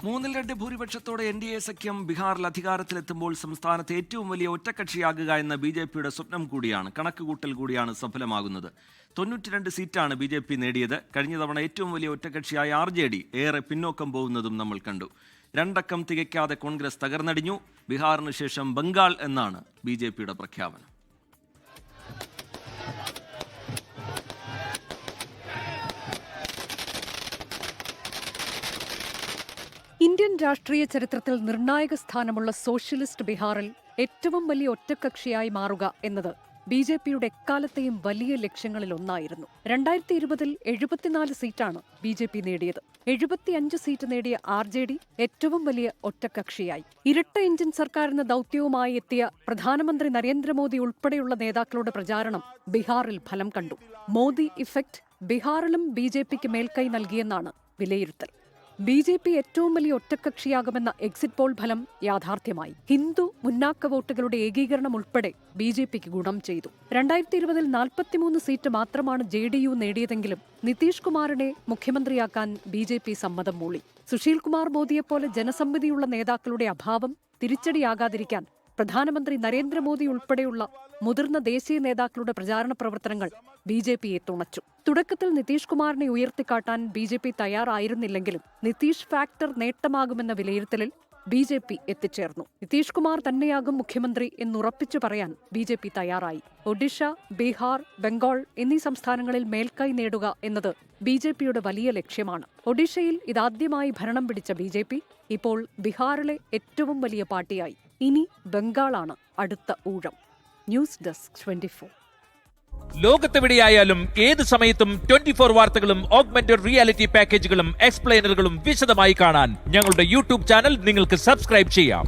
3-2 ഭൂരിപക്ഷത്തോടെ NDA സഖ്യം ബീഹാറിൽ അധികാരത്തിലെത്തുമ്പോൾ സംസ്ഥാനത്ത് ഏറ്റവും വലിയ ഒറ്റക്കക്ഷിയാകുക എന്ന BJPയുടെ സ്വപ്നം കൂടിയാണ്. കണക്കുകൂട്ടൽ കൂടിയാണ് സഫലമാകുന്നത്. 92 സീറ്റാണ് BJP നേടിയത്. കഴിഞ്ഞ തവണ ഏറ്റവും വലിയ ഒറ്റക്കക്ഷിയായ RJD ഏറെ പിന്നോക്കം പോകുന്നതും നമ്മൾ കണ്ടു. 2 അക്കം തികയ്ക്കാതെ കോൺഗ്രസ് തകർന്നടിഞ്ഞു. ബീഹാറിന് ശേഷം ബംഗാൾ എന്നാണ് BJPയുടെ പ്രഖ്യാപനം. ഇന്ത്യൻ രാഷ്ട്രീയ ചരിത്രത്തിൽ നിർണായക സ്ഥാനമുള്ള സോഷ്യലിസ്റ്റ് ബീഹാറിൽ ഏറ്റവും വലിയ ഒറ്റക്കക്ഷിയായി മാറുക എന്നത് BJPയുടെ എക്കാലത്തെയും വലിയ ലക്ഷ്യങ്ങളിലൊന്നായിരുന്നു. 2020-ൽ 74 സീറ്റാണ് BJP നേടിയത്. 75 സീറ്റ് നേടിയ RJD ഏറ്റവും വലിയ ഒറ്റക്കക്ഷിയായി. ഇരട്ട എഞ്ചിൻ സർക്കാർ എന്ന ദൌത്യവുമായി എത്തിയ പ്രധാനമന്ത്രി നരേന്ദ്രമോദി ഉൾപ്പെടെയുള്ള നേതാക്കളുടെ പ്രചാരണം ബീഹാറിൽ ഫലം കണ്ടു. മോദി ഇഫക്റ്റ് ബീഹാറിലും BJPക്ക് മേൽക്കൈ നൽകിയെന്നാണ് വിലയിരുത്തൽ. BJP ഏറ്റവും വലിയ ഒറ്റക്കക്ഷിയാകുമെന്ന എക്സിറ്റ് പോൾ ഫലം യാഥാർത്ഥ്യമായി. ഹിന്ദു മുന്നാക്ക വോട്ടുകളുടെ ഏകീകരണം ഉൾപ്പെടെ BJPക്ക് ഗുണം ചെയ്തു. 2020-ൽ 43 സീറ്റ് മാത്രമാണ് JDU നേടിയതെങ്കിലും നിതീഷ് കുമാറിനെ മുഖ്യമന്ത്രിയാക്കാൻ BJP സമ്മതം മൂളി. സുശീൽ കുമാർ മോദിയെപ്പോലെ ജനസമ്മതിയുള്ള നേതാക്കളുടെ അഭാവം തിരിച്ചടിയാകാതിരിക്കാൻ പ്രധാനമന്ത്രി നരേന്ദ്രമോദി ഉൾപ്പെടെയുള്ള മുതിർന്ന ദേശീയ നേതാക്കളുടെ പ്രചാരണ പ്രവർത്തനങ്ങൾ BJPയെ തുണച്ചു. തുടക്കത്തിൽ നിതീഷ് കുമാറിനെ ഉയർത്തിക്കാട്ടാൻ BJP തയ്യാറായിരുന്നില്ലെങ്കിലും നിതീഷ് ഫാക്ടർ നേട്ടമാകുമെന്ന വിലയിരുത്തലിൽ BJP എത്തിച്ചേർന്നു. നിതീഷ് കുമാർ തന്നെയാകും മുഖ്യമന്ത്രി എന്നുറപ്പിച്ചു പറയാൻ BJP തയ്യാറായി. ഒഡീഷ, ബീഹാർ, ബംഗാൾ എന്നീ സംസ്ഥാനങ്ങളിൽ മേൽക്കൈ നേടുക എന്നത് BJPയുടെ വലിയ ലക്ഷ്യമാണ്. ഒഡീഷയിൽ ഇതാദ്യമായി ഭരണം പിടിച്ച BJP ഇപ്പോൾ ബീഹാറിലെ ഏറ്റവും വലിയ പാർട്ടിയായി. ഇനി ബംഗാളാണ് അടുത്ത ഊഴം. News desk 24. ലോകത്തെവിടെയായാലും ഏത് സമയത്തും 24 വാർത്തകളും ഓഗ്മെന്റഡ് റിയാലിറ്റി പാക്കേജുകളും എക്സ്പ്ലെയിനറുകളും വിശദമായി കാണാൻ ഞങ്ങളുടെ YouTube ചാനൽ നിങ്ങൾക്ക് സബ്സ്ക്രൈബ് ചെയ്യാം.